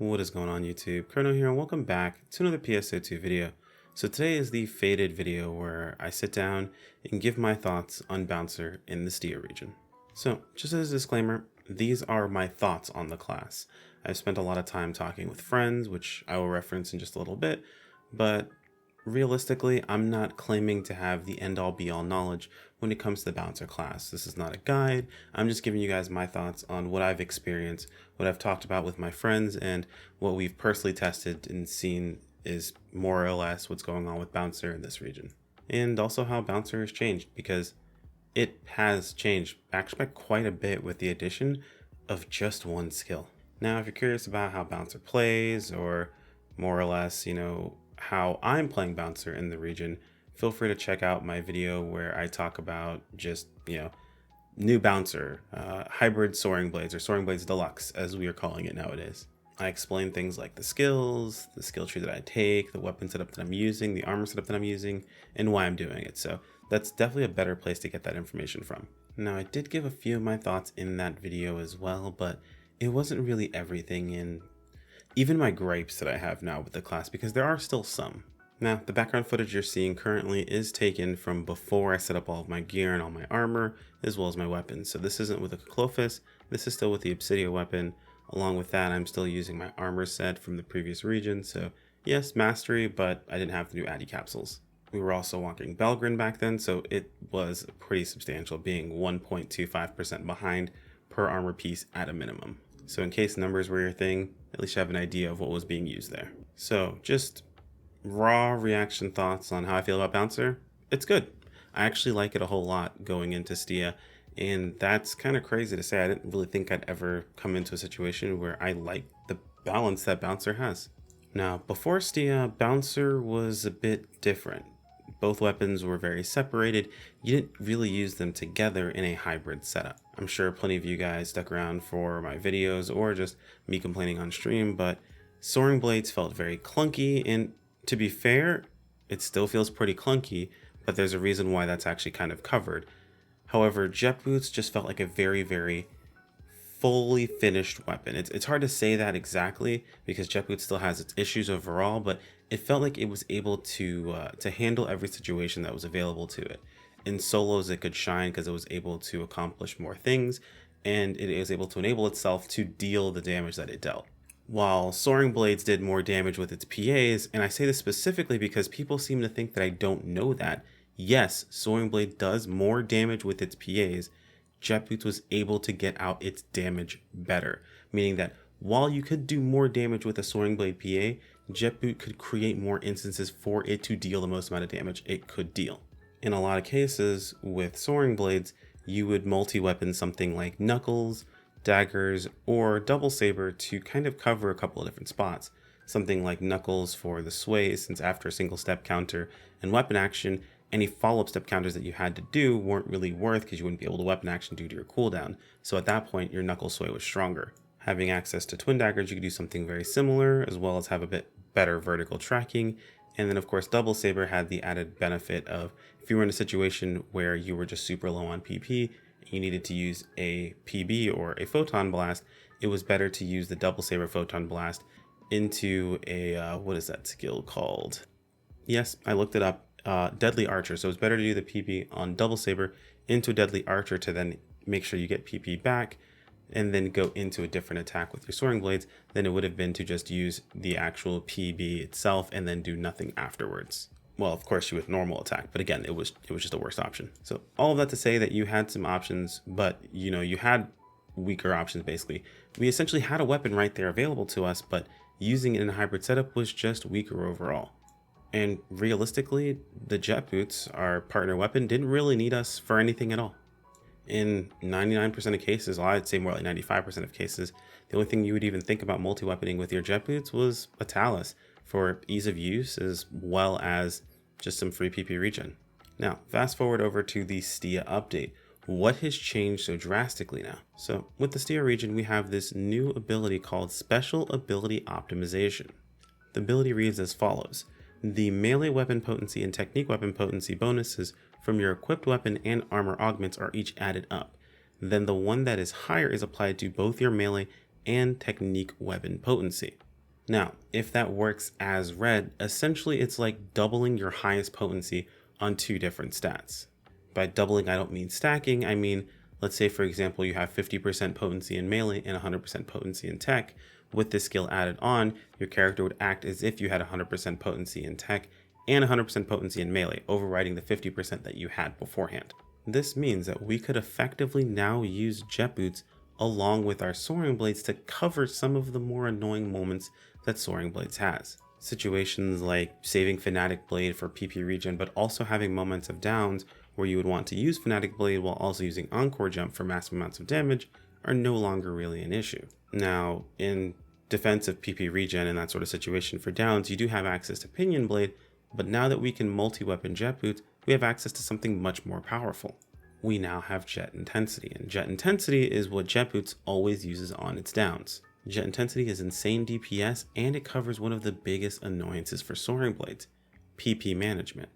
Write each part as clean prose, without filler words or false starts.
What is going on YouTube? Chrono here and welcome back to another PSO2 video. So today is the faded video where I sit down and give my thoughts on Bouncer in the Stia region. So just as a disclaimer, these are my thoughts on the class. I've spent a lot of time talking with friends, which I will reference in just a little bit, but realistically, I'm not claiming to have the end-all be-all knowledge when it comes to the Bouncer class. This is not a guide. I'm just giving you guys my thoughts on what I've experienced, what I've talked about with my friends, and what we've personally tested and seen is more or less what's going on with Bouncer in this region. And also how Bouncer has changed, because it has changed actually quite a bit with the addition of just one skill. Now, if you're curious about how Bouncer plays, or more or less, how I'm playing Bouncer in the region, feel free to check out my video where I talk about just, new Bouncer, hybrid Soaring Blades, or Soaring Blades Deluxe, as we are calling it nowadays. I explain things like the skills, the skill tree that I take, the weapon setup that I'm using, the armor setup that I'm using, and why I'm doing it. So that's definitely a better place to get that information from. Now, I did give a few of my thoughts in that video as well, but it wasn't really everything in even my gripes that I have now with the class, because there are still some. Now, the background footage you're seeing currently is taken from before I set up all of my gear and all my armor, as well as my weapons. So this isn't with the Clophis, this is still with the Obsidia weapon. Along with that, I'm still using my armor set from the previous region. So yes, mastery, but I didn't have the new Addy capsules. We were also walking Belgrin back then, so it was pretty substantial, being 1.25% behind per armor piece at a minimum. So in case numbers were your thing, at least you have an idea of what was being used there. So just raw reaction thoughts on how I feel about Bouncer. It's good. I actually like it a whole lot going into Stia, and that's kind of crazy to say. I didn't really think I'd ever come into a situation where I like the balance that Bouncer has. Now, before Stia, Bouncer was a bit different. Both weapons were very separated. You didn't really use them together in a hybrid setup. I'm sure plenty of you guys stuck around for my videos or just me complaining on stream, but Soaring Blades felt very clunky, and to be fair, it still feels pretty clunky, but there's a reason why that's actually kind of covered. However, Jet Boots just felt like a very, very fully finished weapon. It's hard to say that exactly because Jet Boots still has its issues overall, but it felt like it was able to handle every situation that was available to it. In solos, it could shine because it was able to accomplish more things, and it was able to enable itself to deal the damage that it dealt. While Soaring Blades did more damage with its PAs, and I say this specifically because people seem to think that I don't know that. Yes, Soaring Blade does more damage with its PAs. Jet Boots was able to get out its damage better, meaning that while you could do more damage with a Soaring Blade PA, Jet Boot could create more instances for it to deal the most amount of damage it could deal. In a lot of cases with Soaring Blades, you would multi-weapon something like Knuckles, daggers, or double saber to kind of cover a couple of different spots. Something like Knuckles for the sway, since after a single step counter and weapon action, any follow-up step counters that you had to do weren't really worth because you wouldn't be able to weapon action due to your cooldown. So at that point, your Knuckle sway was stronger. Having access to twin daggers, you could do something very similar, as well as have a bit better vertical tracking. And then of course, double saber had the added benefit of if you were in a situation where you were just super low on PP, and you needed to use a PB or a photon blast, it was better to use the double saber photon blast into a, what is that skill called? Yes, I looked it up. Deadly Archer. So it's better to do the PP on double saber into a Deadly Archer to then make sure you get PP back and then go into a different attack with your Soaring Blades than it would have been to just use the actual PB itself and then do nothing afterwards. Well, of course you with normal attack, but again, it was just the worst option. So all of that to say that you had some options, but you had weaker options basically. We essentially had a weapon right there available to us, but using it in a hybrid setup was just weaker overall. And realistically, the Jet Boots, our partner weapon, didn't really need us for anything at all. In 99% of cases, well, I'd say more like 95% of cases, the only thing you would even think about multi-weaponing with your Jet Boots was a Talus for ease of use as well as just some free PP regen. Now, fast forward over to the Stia update. What has changed so drastically now? So with the Stia region, we have this new ability called Special Ability Optimization. The ability reads as follows. The melee weapon potency and technique weapon potency bonuses from your equipped weapon and armor augments are each added up. Then the one that is higher is applied to both your melee and technique weapon potency. Now, if that works as read, essentially it's like doubling your highest potency on two different stats. By doubling, I don't mean stacking, I mean, let's say for example, you have 50% potency in melee and 100% potency in tech. With this skill added on, your character would act as if you had 100% potency in tech and 100% potency in melee, overriding the 50% that you had beforehand. This means that we could effectively now use jet boots along with our soaring blades to cover some of the more annoying moments that soaring blades has. Situations like saving Fanatic Blade for PP regen, but also having moments of downs where you would want to use Fanatic Blade while also using Encore Jump for massive amounts of damage are no longer really an issue. Now, in defense of PP regen and that sort of situation for downs, you do have access to Pinion Blade, but now that we can multi-weapon jet boots, we have access to something much more powerful. We now have Jet Intensity, and Jet Intensity is what jet boots always uses on its downs. Jet Intensity is insane DPS, and it covers one of the biggest annoyances for soaring blades, PP management.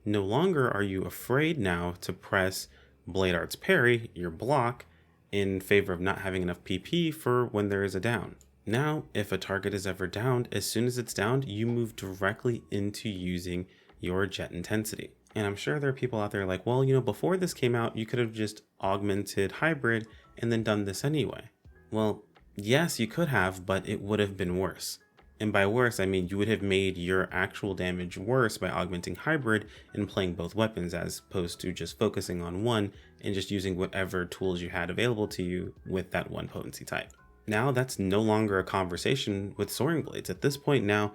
No longer are you afraid now to press Blade Art's parry, your block, in favor of not having enough PP for when there is a down. Now, if a target is ever downed, as soon as it's downed, you move directly into using your Jet Intensity. And I'm sure there are people out there like, well, before this came out, you could have just augmented hybrid and then done this anyway. Well, yes, you could have, but it would have been worse. And by worse, I mean you would have made your actual damage worse by augmenting hybrid and playing both weapons as opposed to just focusing on one and just using whatever tools you had available to you with that one potency type. Now that's no longer a conversation with soaring blades. At this point now,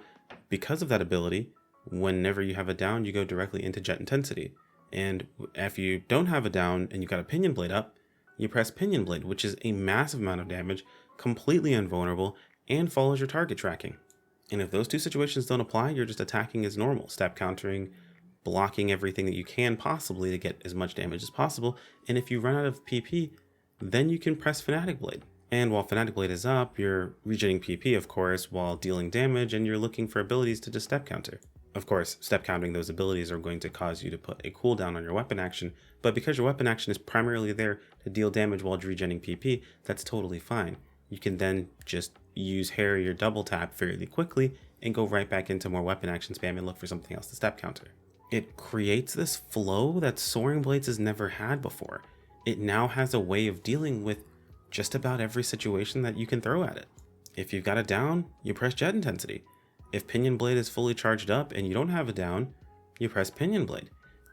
because of that ability, whenever you have a down, you go directly into Jet Intensity. And if you don't have a down and you've got a Pinion Blade up, you press Pinion Blade, which is a massive amount of damage, completely invulnerable, and follows your target tracking. And if those two situations don't apply, you're just attacking as normal, step countering, blocking everything that you can possibly to get as much damage as possible. And if you run out of PP, then you can press Fanatic Blade. And while Fanatic Blade is up, you're regenerating PP, of course, while dealing damage, and you're looking for abilities to just step counter. Of course, step countering those abilities are going to cause you to put a cooldown on your weapon action, but because your weapon action is primarily there to deal damage while regenerating PP, that's totally fine. You can then just use Harry or double tap fairly quickly and go right back into more weapon action spam and look for something else to step counter. It creates this flow that Soaring Blades has never had before. It now has a way of dealing with just about every situation that you can throw at it. If you've got a down, you press Jet Intensity. If Pinion Blade is fully charged up and you don't have a down, you press Pinion Blade.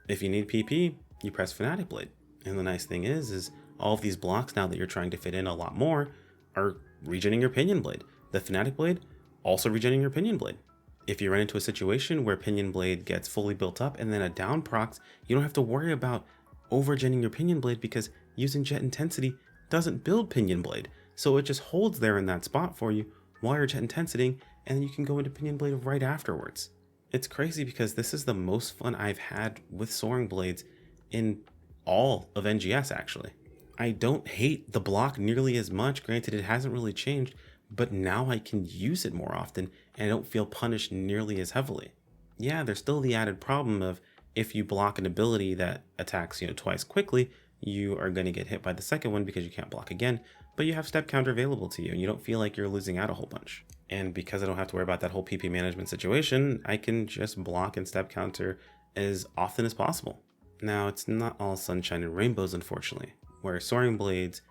If you need PP, you press Fanatic Blade. And the nice thing is all of these blocks now that you're trying to fit in a lot more are regenerating your Pinion Blade. The Fanatic Blade also regenerating your Pinion Blade. If you run into a situation where Pinion Blade gets fully built up and then a down procs, you don't have to worry about overgenning your Pinion Blade because using Jet Intensity doesn't build Pinion Blade. So it just holds there in that spot for you while you're Jet Intensity, and then you can go into Pinion Blade right afterwards. It's crazy because this is the most fun I've had with Soaring Blades in all of NGS actually. I don't hate the block nearly as much, granted it hasn't really changed, but now I can use it more often and I don't feel punished nearly as heavily. Yeah, there's still the added problem of if you block an ability that attacks twice quickly, you are going to get hit by the second one because you can't block again, but you have step counter available to you and you don't feel like you're losing out a whole bunch. And because I don't have to worry about that whole PP management situation, I can just block and step counter as often as possible. Now, it's not all sunshine and rainbows, unfortunately, where Soaring Blades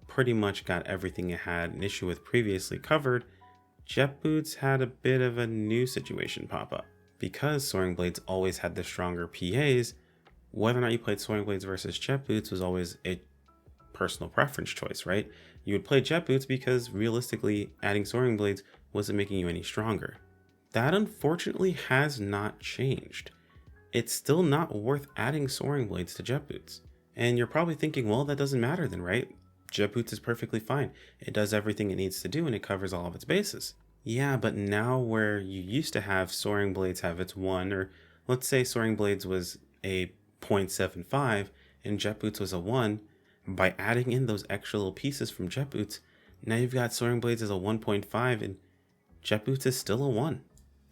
pretty much got everything it had an issue with previously covered. Jet Boots had a bit of a new situation pop up. Because Soaring Blades always had the stronger PAs, whether or not you played Soaring Blades versus Jet Boots was always a personal preference choice, right? You would play Jet Boots because realistically adding Soaring Blades wasn't making you any stronger. That unfortunately has not changed. It's still not worth adding Soaring Blades to Jet Boots. And you're probably thinking, well, that doesn't matter then, right? Jet Boots is perfectly fine. It does everything it needs to do and it covers all of its bases. Yeah, but now where you used to have Soaring Blades have its 1, or let's say Soaring Blades was a 0.75 and Jet Boots was a 1, by adding in those extra little pieces from Jet Boots, now you've got Soaring Blades as a 1.5 and Jet Boots is still a 1.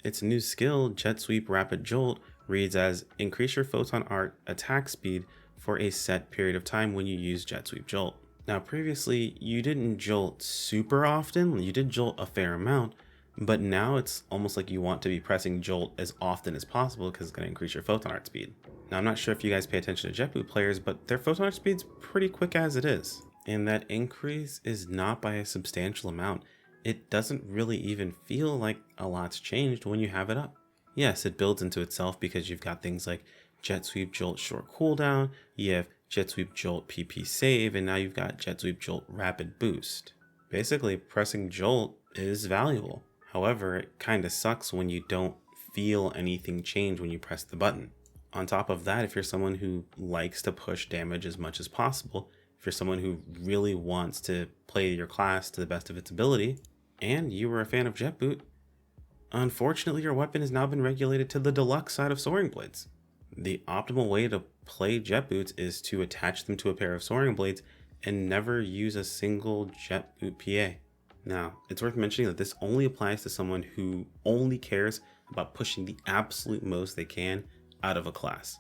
Its new skill, Jet Sweep Rapid Jolt, reads as increase your photon arc attack speed for a set period of time when you use Jet Sweep Jolt. Now previously, you didn't jolt super often, you did jolt a fair amount, But now it's almost like you want to be pressing Jolt as often as possible because it's going to increase your photon art speed. Now, I'm not sure if you guys pay attention to jet boot players, but their photon art speed's pretty quick as it is. And that increase is not by a substantial amount. It doesn't really even feel like a lot's changed when you have it up. Yes, it builds into itself because you've got things like Jet Sweep Jolt short cooldown, you have Jet Sweep Jolt PP save, and now you've got Jet Sweep Jolt rapid boost. Basically, pressing Jolt is valuable. However, it kind of sucks when you don't feel anything change when you press the button. On top of that, if you're someone who likes to push damage as much as possible, if you're someone who really wants to play your class to the best of its ability, and you were a fan of Jet Boot, unfortunately your weapon has now been regulated to the deluxe side of Soaring Blades. The optimal way to play Jet Boots is to attach them to a pair of Soaring Blades and never use a single Jet Boot PA. Now, it's worth mentioning that this only applies to someone who only cares about pushing the absolute most they can out of a class.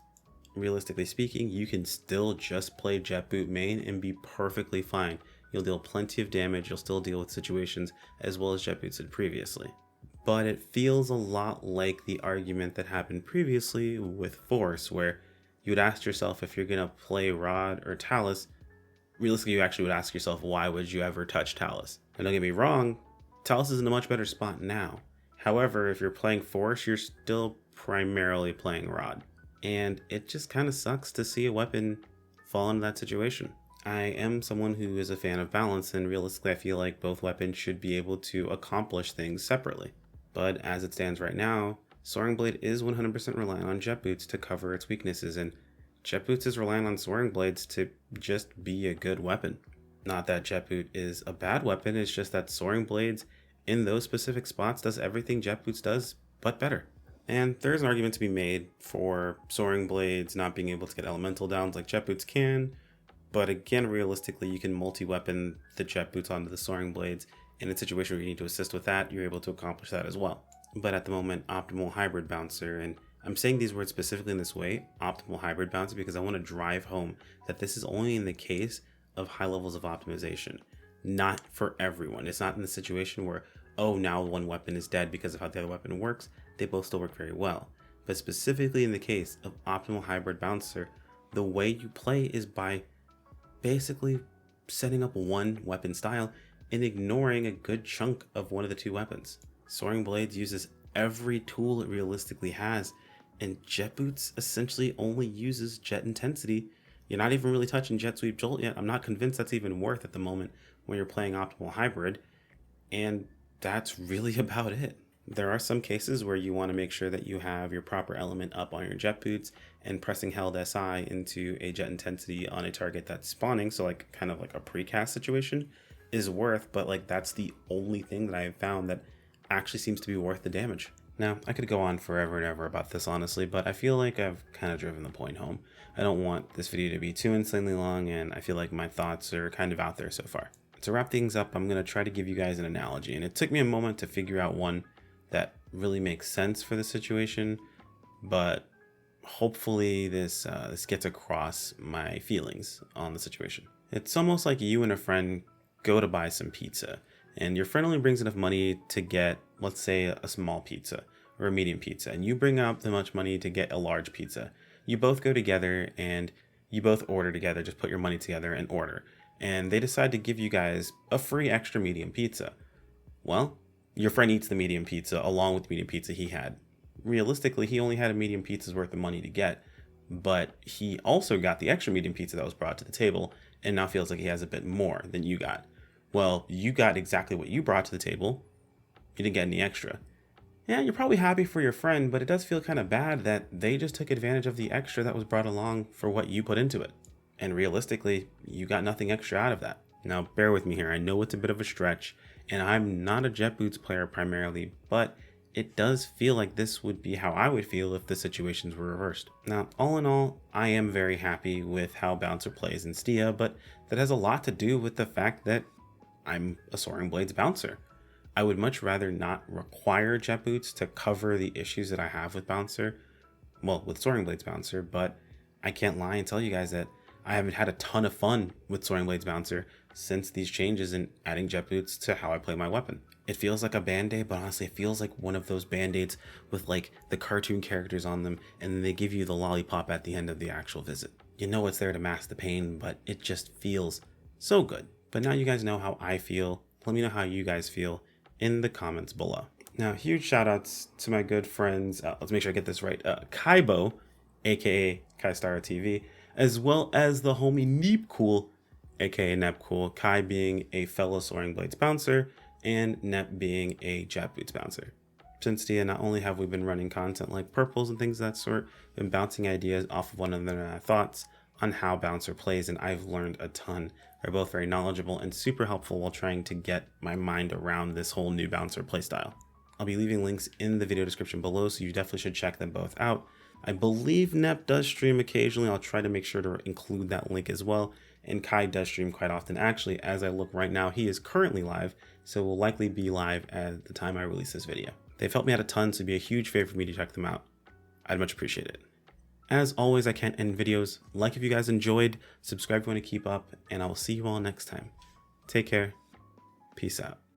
Realistically speaking, you can still just play Jet Boot main and be perfectly fine. You'll deal plenty of damage, you'll still deal with situations as well as Jet Boots did previously. But it feels a lot like the argument that happened previously with Force, where you would ask yourself if you're going to play Rod or Talus. Realistically, you actually would ask yourself, why would you ever touch Talus? And don't get me wrong, Talus is in a much better spot now. However, if you're playing Force, you're still primarily playing Rod. And it just kind of sucks to see a weapon fall into that situation. I am someone who is a fan of balance, and realistically I feel like both weapons should be able to accomplish things separately. But as it stands right now, Soaring Blade is 100% reliant on Jet Boots to cover its weaknesses, and Jet Boots is relying on Soaring Blades to just be a good weapon. Not that Jet Boot is a bad weapon, it's just that Soaring Blades in those specific spots does everything Jet Boots does, but better. And there's an argument to be made for Soaring Blades not being able to get elemental downs like Jet Boots can, but again, realistically, you can multi-weapon the Jet Boots onto the Soaring Blades. In a situation where you need to assist with that, you're able to accomplish that as well. But at the moment, optimal hybrid bouncer, and I'm saying these words specifically in this way, optimal hybrid bouncer, because I want to drive home that this is only in the case of high levels of optimization, not for everyone. It's not in the situation where, oh, now one weapon is dead because of how the other weapon works. They both still work very well. But specifically in the case of optimal hybrid bouncer, the way you play is by basically setting up one weapon style and ignoring a good chunk of one of the two weapons. Soaring Blades uses every tool it realistically has, and Jet Boots essentially only uses Jet Intensity. You're not even really touching Jet Sweep Jolt yet. I'm not convinced that's even worth at the moment when you're playing Optimal Hybrid, and that's really about it. There are some cases where you want to make sure that you have your proper element up on your Jet Boots, and pressing held SI into a Jet Intensity on a target that's spawning, so like kind of like a precast situation, is worth, but like that's the only thing that I have found that actually seems to be worth the damage. Now, I could go on forever and ever about this honestly, but I feel like I've kind of driven the point home. I don't want this video to be too insanely long, and I feel like my thoughts are kind of out there so far. To wrap things up, I'm going to try to give you guys an analogy, and it took me a moment to figure out one that really makes sense for the situation, but hopefully this gets across my feelings on the situation. It's almost like you and a friend go to buy some pizza, and your friend only brings enough money to get, let's say, a small pizza or a medium pizza, and you bring up that much money to get a large pizza. You both go together and you both order together, just put your money together and order, and they decide to give you guys a free extra medium pizza. Well, your friend eats the medium pizza along with the medium pizza he had. Realistically, he only had a medium pizza's worth of money to get, but he also got the extra medium pizza that was brought to the table and now feels like he has a bit more than you got. Well, you got exactly what you brought to the table. You didn't get any extra. Yeah, you're probably happy for your friend, but it does feel kind of bad that they just took advantage of the extra that was brought along for what you put into it. And realistically, you got nothing extra out of that. Now, bear with me here. I know it's a bit of a stretch, and I'm not a Jet Boots player primarily, but it does feel like this would be how I would feel if the situations were reversed. Now, all in all, I am very happy with how Bouncer plays in Stia, but that has a lot to do with the fact that I'm a Soaring Blades Bouncer. I would much rather not require Jet Boots to cover the issues that I have with Bouncer, well, with Soaring Blades Bouncer, but I can't lie and tell you guys that I haven't had a ton of fun with Soaring Blades Bouncer since these changes in adding jet boots to how I play my weapon. It feels like a band-aid, but honestly it feels like one of those band-aids with like the cartoon characters on them, and then they give you the lollipop at the end of the actual visit. You know it's there to mask the pain, but it just feels so good. But now you guys know how I feel. Let me know how you guys feel in the comments below. Now, huge shout outs to my good friends, let's make sure I get this right, Kaibo, aka Kaistara TV, as well as the homie Neepcool, aka Nepcool, Kai being a fellow Soaring Blades bouncer, and Nep being a Jet Boots bouncer. Since Stia, not only have we been running content like purples and things of that sort, been bouncing ideas off of one another's thoughts on how Bouncer plays, and I've learned a ton. They're both very knowledgeable and super helpful while trying to get my mind around this whole new Bouncer playstyle. I'll be leaving links in the video description below, so you definitely should check them both out. I believe Nep does stream occasionally. I'll try to make sure to include that link as well. And Kai does stream quite often. Actually, as I look right now, he is currently live, so will likely be live at the time I release this video. They've helped me out a ton, so it'd be a huge favor for me to check them out. I'd much appreciate it. As always, I can't end videos. Like if you guys enjoyed, subscribe if you want to keep up, and I will see you all next time. Take care. Peace out.